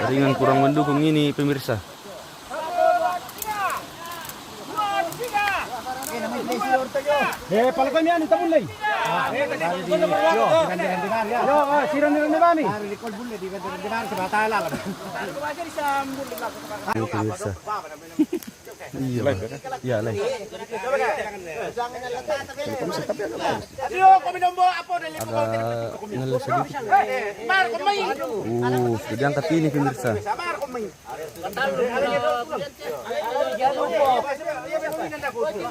Jaringan kurang mendukung ini pemirsa. Pala kami ano tabulay. Yo, siran ni bani. Recall bulle di kan dinar sa batala lang. Pemirsa. Iya, iya lah. Ada ngeles sedikit. Sudah angkat ini pemirsa.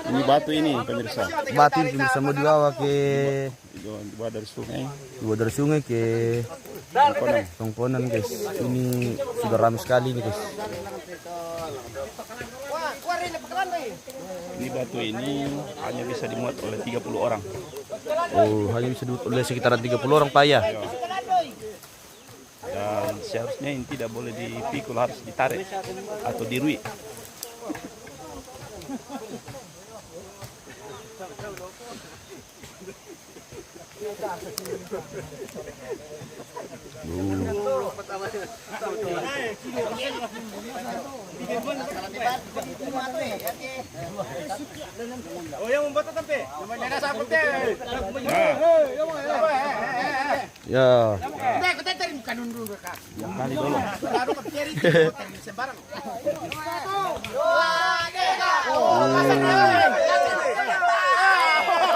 Ini batu ini pemirsa. Batu ini pemirsa mau dibawa ke Dibawa dari sungai. ke Tongkonan guys. Ini sudah ramai sekali nih guys. Ini batu ini hanya bisa dimuat oleh 30 orang. Oh, hanya bisa dimuat oleh sekitaran 30 orang payah. Dan seharusnya ini tidak boleh dipikul, harus ditarik atau dirui. Oh, yang membuat tempe. Namanya nasa tempe. Ya. Kali dulu.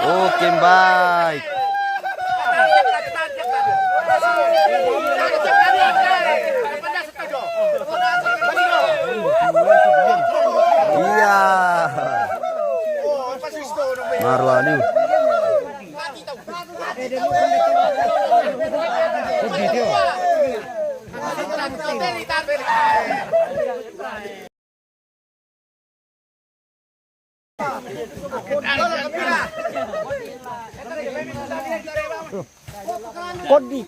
Oke, baik. Iya. Marwani. Kodi.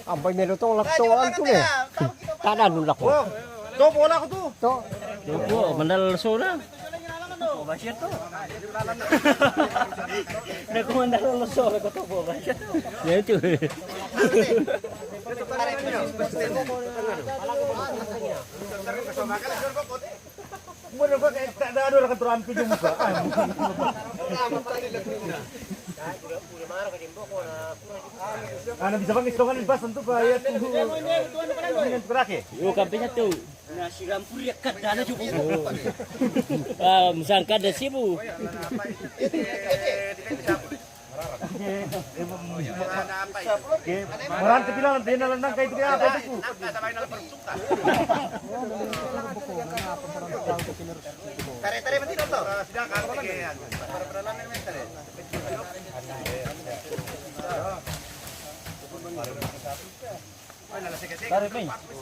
Ampay meron tong laksoan to eh. Tada nun lako. To bola ko to. To. Yo, mandal sora. Basyat to. Nek mandal sora ko to basyat. Ya itu. Muna ba tak ada orang keturunan pinjam muka. Ana bisa bang istongan pas untuk bayar tunggu. Ini terakhir. Yo kampenya tuh. Nasi rampur ya kat dana cukup. Ah, musangka ada sibu. Moran kepilang dia nalandang kayak itu apa itu? Tare-tare mesti dong toh. Sidang kan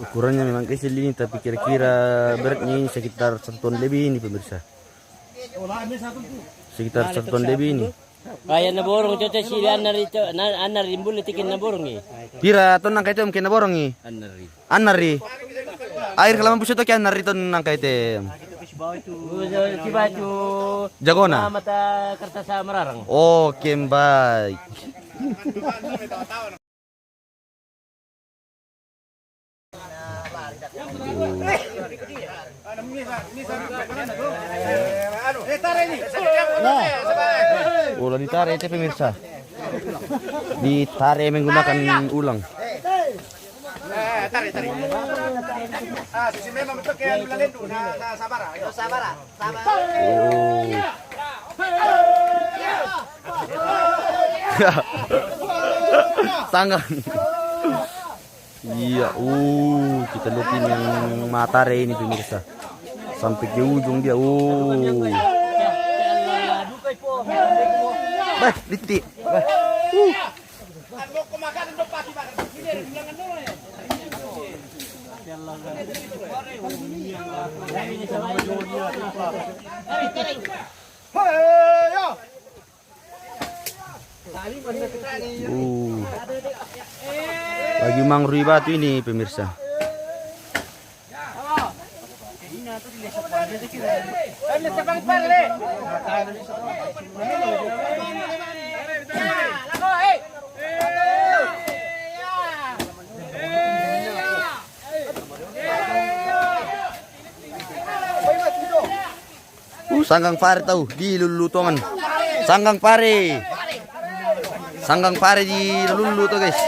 Ukurannya memang kecil ini, tapi kira-kira beratnya ini sekitar 1 ton lebih ini pemirsa. Sekitar 1 ton lebih ini. Kaya naborong cote si anar rimbul tikin naborong ni. Pira ton nang kaitem kena borong ni. Anari. Air kelaman puso to kaya anari ton nang kaitem. Tiba itu Jagona. mata kertas mararang. Oke, baik. Ulah ditarik itu pemirsa. Ditarik menggunakan ulang. Tarik. Sisi memang betul kayak Lalendu na Sabara. Sabara. Oh. Tangan. Iya, kita lihatin yang matare ini pemirsa. Sampai ke ujung dia. Bah, litik. Lagi mangrui batu ini pemirsa. Sanggang pare tahu dilulutongan. Sanggang pare. Sanggang pare diluluto guys.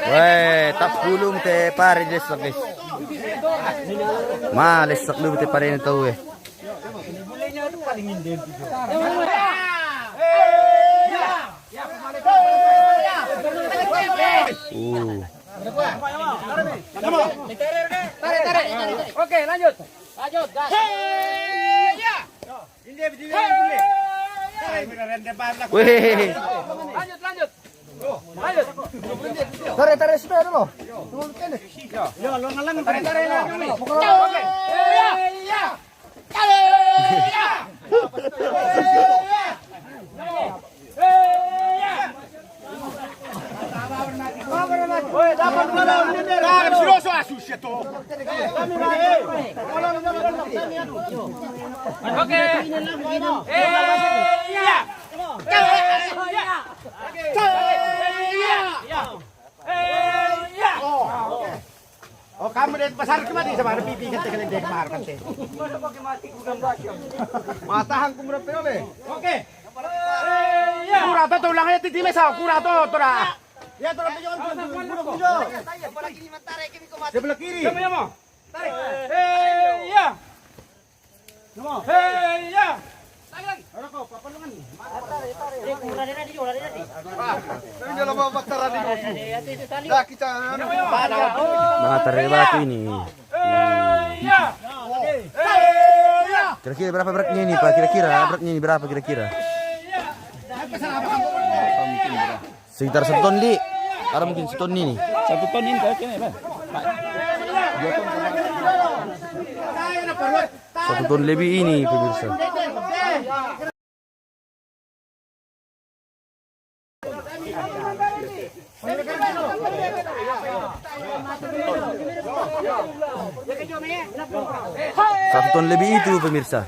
Weh, tak gulung teh pare desak guys. Males sak lu teh pare ni tahu Oke, lanjut. Lanjut, gas. Weh. Lanjut, lanjut. Lanjut. Tarik sudah dulu. Oke. Oh, kamu dari pasar kemana sama ada pipi kan kalian dia kemar kan teh. Matahan kumurap oleh. Oke. Kurato to lang ya titi mesa kurato tora. Ya tora pijon sebelah kiri. Kamu mau? Tarik. Ya. Namo. Ya. Tarik. Ora ko papalungan. Tarik. Kurang ada di jual ada di. Tapi dia lama bakar di. Dah kita. Mga tarik batu ini. Kira-kira berapa beratnya ini Pak? Kira-kira beratnya ini berapa kira-kira? Sekitar 1 ton di. Ada mungkin 1 ton ini. 1 ton ini kayaknya Pak. 1 ton lebih ini pemirsa. Satu ton lebih itu pemirsa.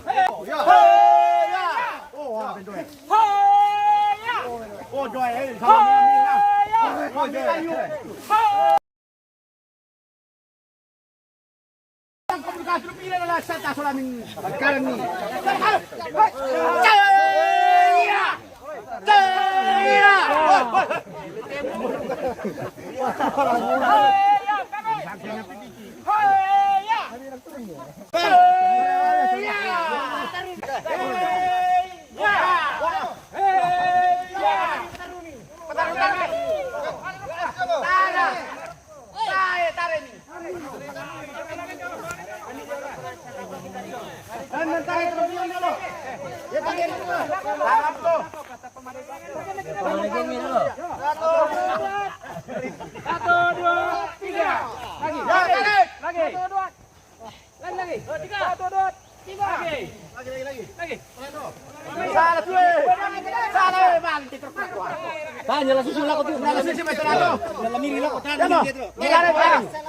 Nyala susu lah kau tu. Nyala susu betul lah. Nyala miring lah kau.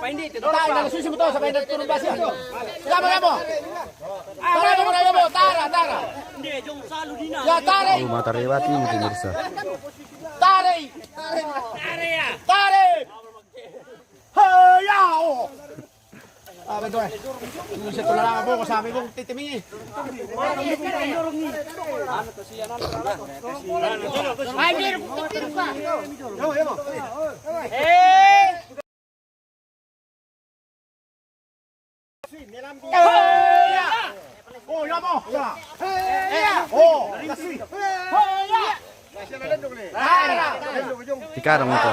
Paindi tu. Nyala susu betul sampai dah turun pasir tu. Kamu. Tara. Dia jom selalu dina. Ya tarik. Rumah Tarawati ini pemirsa. Tarik. Haya. Betul. Bisa tolong apa kau sampai kau titimingi. Oh, ya mo. Oh, Sekarang itu.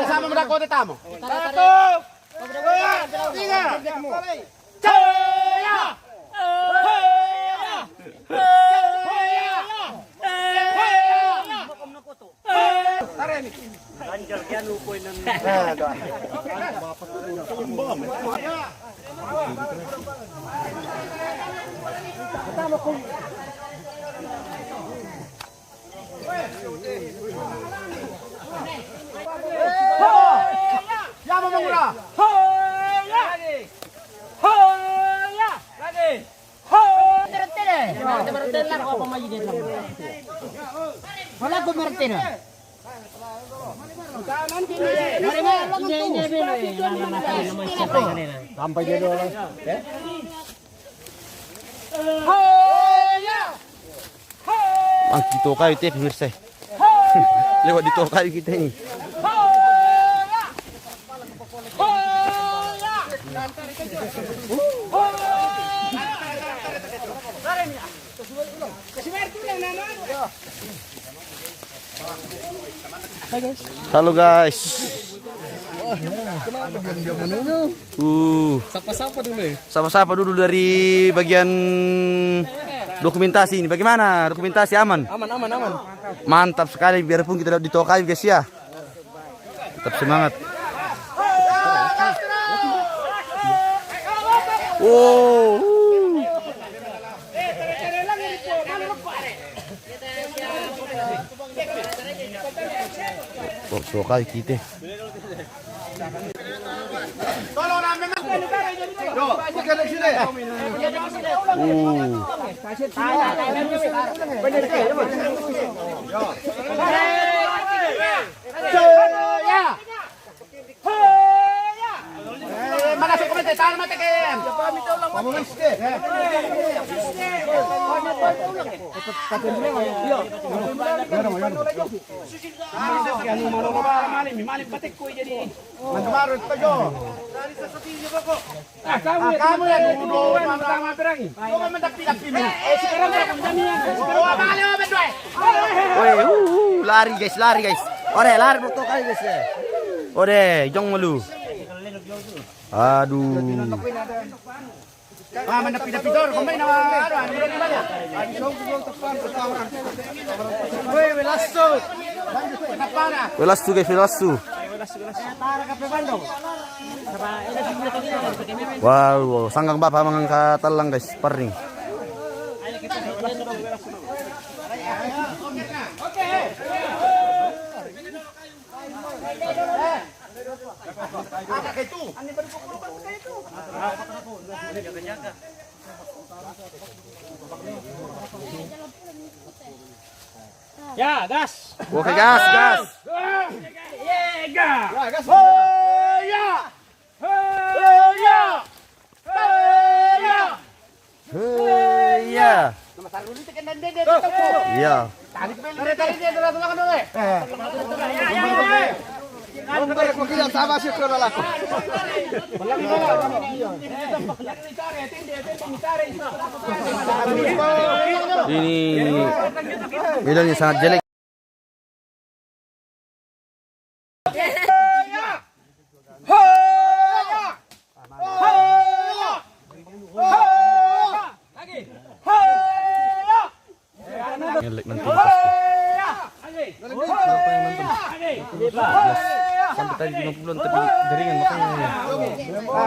sama mereka kau tetamu. Siapa mengurah? Wala ko martir. Sampai dia dulu. Dito kayo ito, pemirsa. Lewat dito kayo kita ini. Halo guys. Sapa-sapa dulu ya. Sapa-sapa dulu dari bagian dokumentasi ini. Bagaimana? Dokumentasi aman? Aman. Mantap sekali, biarpun kita di Tokai guys ya. Tetap semangat. Oh. Tokai kita. Tolong namin Yo, bukan di sini. Mana sih komentar? Tahan mata kan. Kamu mesti. Kamu yang dulu pertama perangi. Kamu mendak pilih pilih. Sekarang Lari guys. Ore, lari untuk kali guys ya. Ore, jong malu. Aduh. Mendak pindah-pindah. Kemarin ada di mana? Velas tu guys, velas tu. Wow, sanggang bapak mengangkat talang guys, sparring. Ya, gas. Oke, gas. Gas. Iya. Iya. Ini medannya sangat jelek. Ngelek nanti sampai tadi 50-an tapi jaringan makanya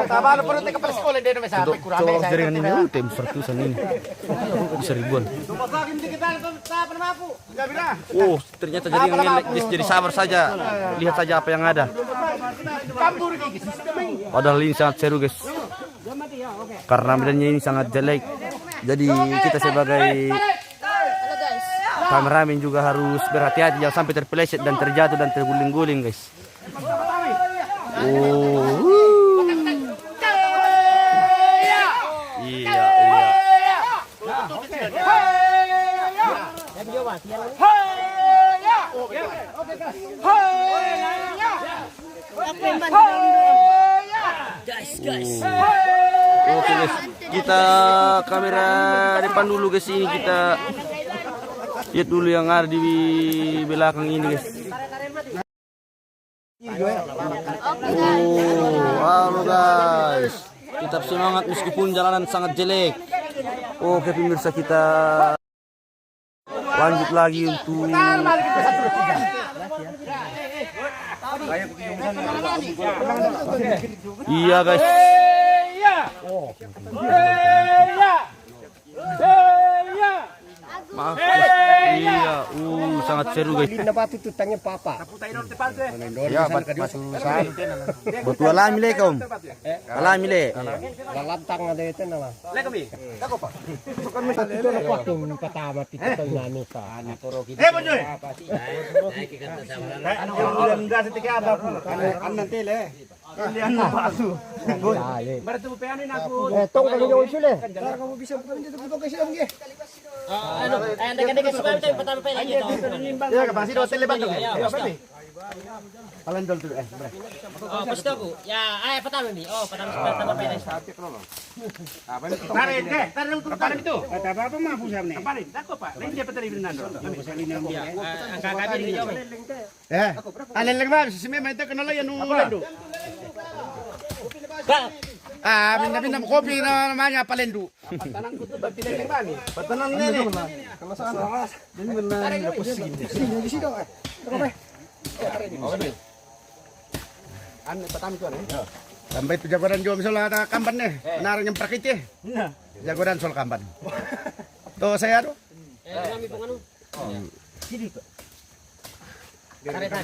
Tabar perlu ke sekolah dia sampai kurang cowok jaringan ini tim 100-an ini bisa ribuan. Oh ternyata jaringan ngelek guys, jadi sabar saja, lihat saja apa yang ada. Padahal ini sangat seru guys, karena medannya ini sangat jelek, jadi kita sebagai kameramen juga harus berhati-hati jangan sampai terpeleset dan terjatuh dan terguling-guling guys. Oh. Iya. Oke guys, kita kamera depan dulu guys, ini kita lihat dulu yang ada di belakang ini guys. Oh, halo guys. Tetap semangat meskipun jalanan sangat jelek. Oke pemirsa, kita lanjut lagi untuk Iya guys. Heya. Heya. Heya. Maaf. Iya. Sangat seru guys. Ya, batusan. Betul alhamdulillah. Alhamdulillah. Lalantang ada itu nama. Lekami. Itu waktu pertama kita nyanyi kan. Bojoy. Bertemu peanin aku. Tong kali jauh sile. Ya, kapasi do tele bandung. Kalian dulu dulu Oh, pasti aku. Ya, pertama nih. Oh, pertama penis. Tarik deh, tarik untuk tarik itu. Apa mah pusam nih? Kemarin, aku Pak. Lain dia petari Fernando. Angka kami di jauh. Aleleng ba, si Mema itu kenal yan nung Lendo. Minum kopi namanya Palendo. Patanang ko to, batileng ba ni? Patanang ni. Kalau salah. Ini benar posisi. Sini di situ. Pertama itu sampai itu jagoan jual misalnya ada kampan nih, menarik yang prakiti. Jagoan soal kampan. Tuh saya tuh. Kami penganu. Sini tuh. Tarik.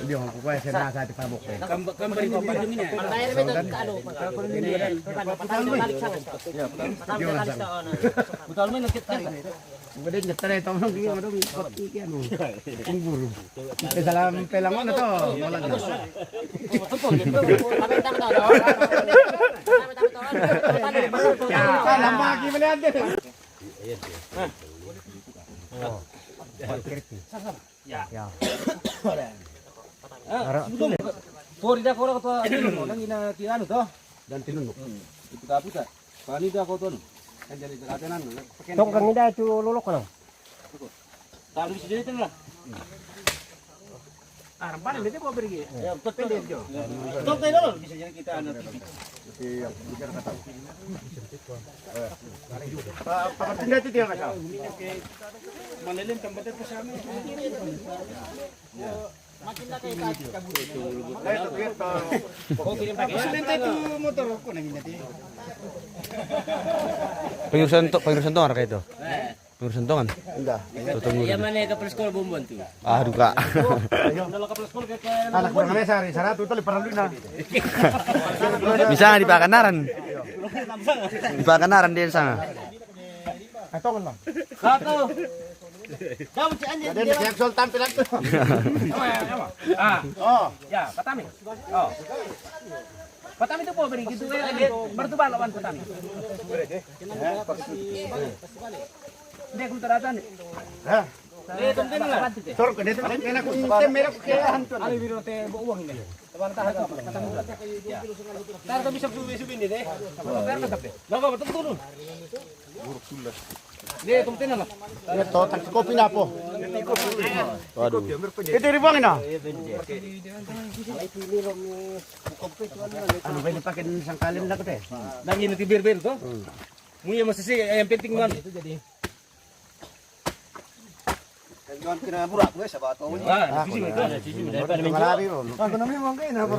Dia aku kuat saya nasa di pabok. Kampan itu pinjam ini. Bayar betul anu. Balik sangat. Betul men kita. Kemudian nyetar itu orang dia orang ikut ikan. Buru. Dalam pelang mana tuh? Molan. Ya, lama lagi melihat dia. Pori dah korang tu, orang ina tiada tu, dan tinun. Itu kapu tak? Pani dah kau tu. Kan jadi tekanan. Tong kang ida itu lolok kan. Tak bisa jadi tu lah. Rampan ini kau pergi. Ya, betul dia. Tong tu dulu bisa jadi kita anak TV. Apa tinggal tu dia macam? Manelin tempat itu sama. Makin dah kayak kabur itu. Kau kirim pakai. Presiden itu motor aku nang ini. Pengurusan tongan kayak itu. Pengurusan tongan. Enggak. Ya mana ke perskol bumbon tu. Aduh kak. Anak kurang sehari saratu itu leparan dulu nah. Bisa nggak di Pakanaran? Di Pakanaran dia sana. Tongan bang. Satu. Dah macam anjing. Ada yang soal tampilan tuh. Oh, ya, Patami. Oh. Patami itu mau beri gitu ya, mertuba lawan Patami. Dia kuntaratan. Hah? Tonton lah. Sor ke dia kena aku intem merah ke hantu. Ali biro te uang ini. Taban tahan ka Patami. Tar to bisa subi-subin deh. Tar ka tapi. Lago betul turun. Buruk sulas. Dia tonton lah. Ito taksi kopi na po. Waduh. Ito ribuangin na. Ano ba dipakai sangkalin na ko te? Lagi nanti bir-bir tuh. Munya masih sih yang penting man. Jangan kena burak gue sahabat tahu. Aku namanya mau kain apa?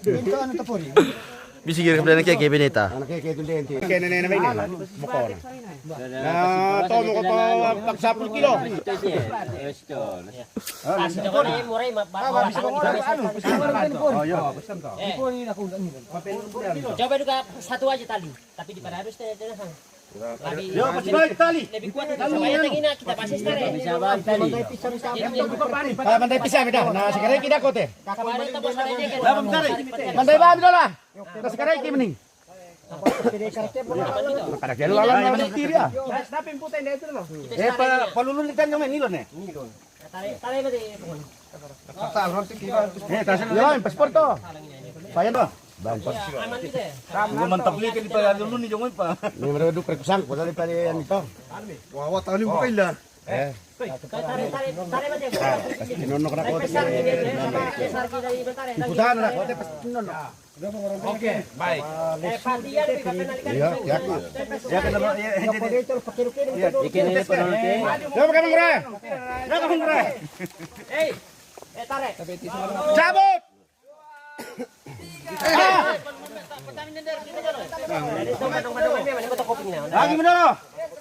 Itu ano to pori. Bisa kira kemudian kayak Beneta. Anak kayak itu dente. Kayak nenek ini bukan. Nah, tahu mau kau paksa 10 kilo. Asli ko na muray Oh iya. Coba juga satu aja tali, tapi di pada harus tidak sang. Yo, pasti balik tali. Lebih kuat itu supaya tengina kita pasti stare. Bisa balik tali. Mandai pisah beda. Nah, sekarang kita kote. Kemarin kita bos ada dia. Mandai ba beda lah. Nah, sekarang kita mending. Kada kelo alam na tiri ah. Snapin puta ini itu loh. Palululitan yung nilon eh. Tarik ba di. Yo, paspor to. Bayad to. Aman gitu ya. Mantap lihat di pada dulu nih jangan pa. Ni meron do prekusang ko dali pare yan ito. Wawa tali mo kaila. Tarik ba di. Tinono ko na ko. Besar kita di bentar. Iputahan na ko te pas tinono. Oke, baik. Pandian di kapenalikan. Iya, ya. Ya kenapa ya Yo, ka mangre. Hey, tarik. Cabut. Lagi menaro.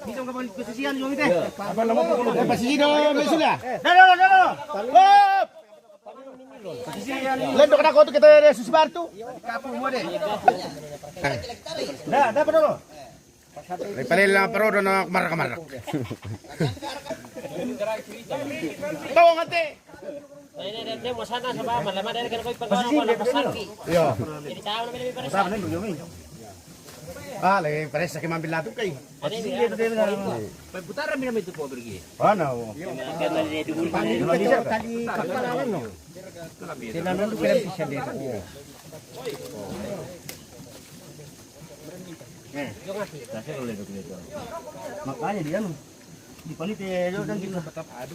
Dito ka posisian yung ite. Apa lama po kulo? Posisi do sudah. Dalo. Hop. Lendo ka na ko kita susbartu. Kapo mo de. Da pa dalo. Ay palil lang pero do na marak. Tawang ate. Ini mau sana sama lama dari kan kau pengalaman mau pasar ki. Yo. Jadi tahu na may pares. Tama na yung mi. Lagi pares sa kimambil nato kay. Putaran mi namin ito po bergi. Ano? Karena dia di gulpan. Tadi kapalaran no. Tinanong ko lang siya dito. Makanya dia no. Dipalit do dan kita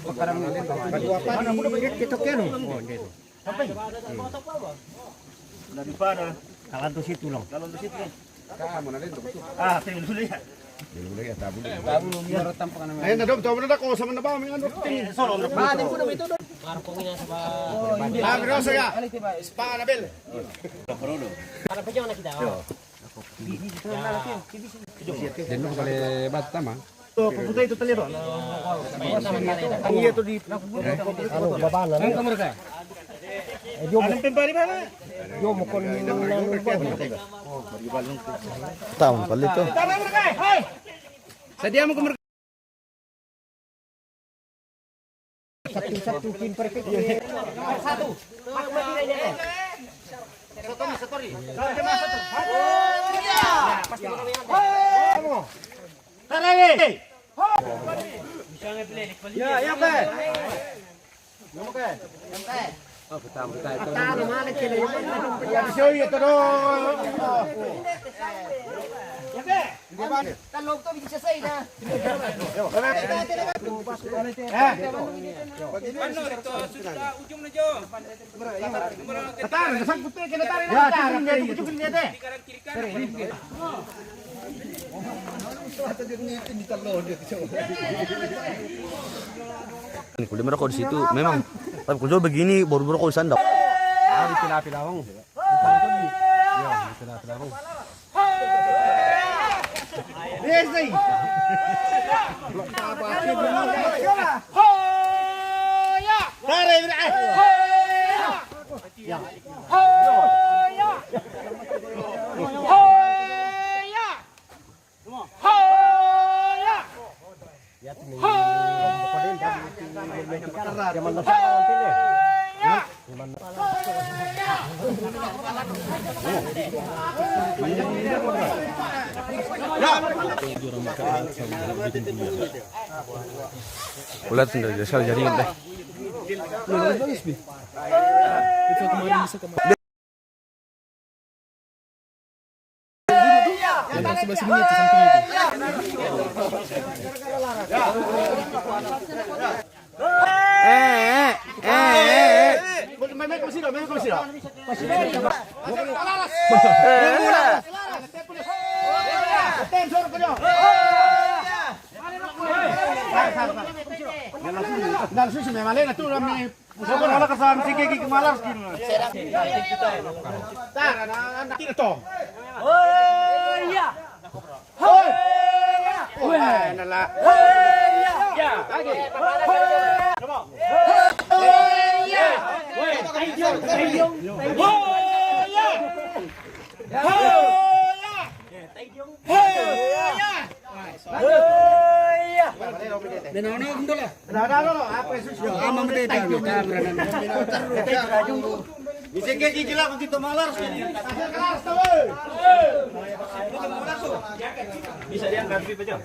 pagkarang ano mo ba dito keno? Oh, dito. Sampai. Daripada kalanto situ lang. Kalanto situ. Kamu na rin do. Tingin dulu ya. Dulu ya tabu. Tabu biar tampak naman. Ayun na dom, tawo na ko sama na ba may ano. Solo na. Di po na ito do. Marpong ina sa Pero saya. Spa Anabel. para pa na kita. Deno ko pala bata ma. To puputa ito tali ro. Ang iya to di ano babala. Ang kamera ka. Anong pembari ba na? Yo mo kon ni nang taon pala ito. Tama mo ka. Hoy. Sadia mo kumur. Satu pin perfect. Satu. Satu. Pasti Taray! bisa ngeplay. Ya, pe. Ya, show you to do. Talog to bisa say na. Tatar, nasang puti kinatar na. Ya, cukup niya te. Kulit mereka di situ memang. Tapi kalau begini baru-baru kau sandok. Di pilawang. Ya, di pilawang. Yes, nih. Hoya. Tarik ni. Hoya. Ya. Hoya. Hoya. Hoya. Ya, ini. Ulat sendiri sekali jaringan deh. Dan susu memang lain tu kami. Bukan malah kesan si gigi kemalas gini. Tar, anak kita tu. Oh iya. Oh iya. Wah, nala. Ya, lagi. Oh iya. Woi, tayong. Oh iya. Bisa diangkat pipa aja.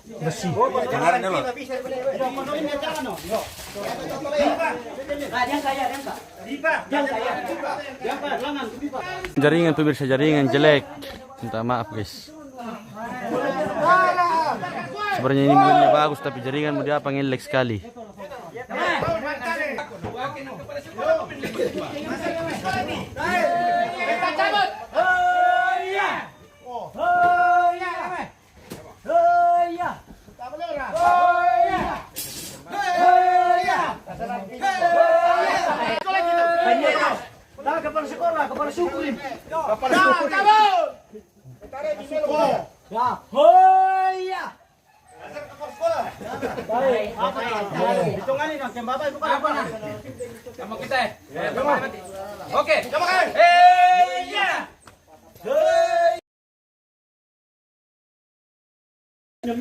Besi. Jangan dulu. Jaringan pemirsa, jaringan jelek. Minta maaf guys. Sebenarnya ini mobilnya bagus tapi jaringan mau diapa ngelek sekali. kepala sekolah, kepala suku ini. Kepala suku. Ya, hoya. Hitungan ini yang bapak bukan apa nah. Sama kita. Oke. Sama kan. Iya.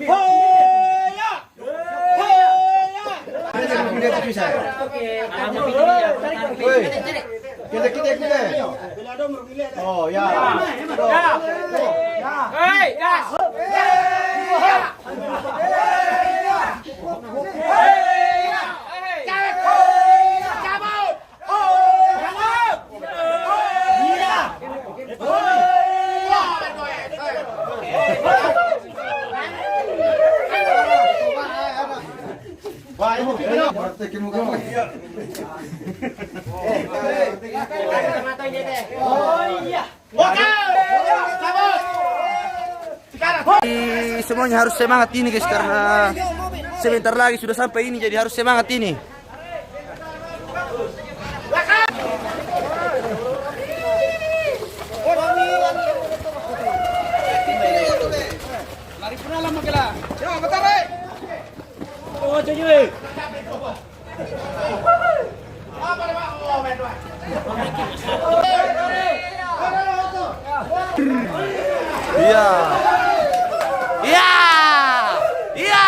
Hoya. Kita. Oh ya. Hei, gas. Wah, ini praktekin muka. Semuanya harus semangat ini guys karena sebentar lagi sudah sampai ini jadi harus semangat ini. Lari pun lama kela. Oh, jadi. Iya. Iya. Iya.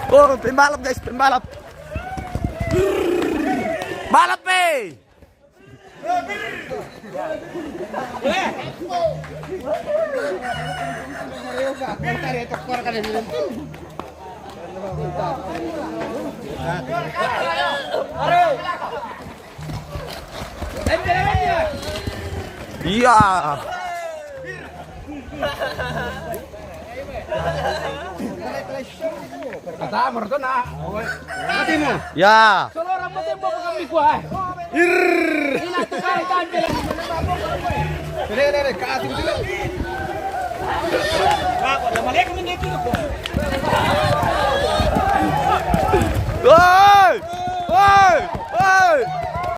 Oh, pembalap guys, pembalap. Balap pe. Iya. Kata mereka nak. Ya. Kalau orang putih bawa kami kuah. Ini tukar tampil. Ini ke atas itu. Aku dah balik ke mana itu. Wah.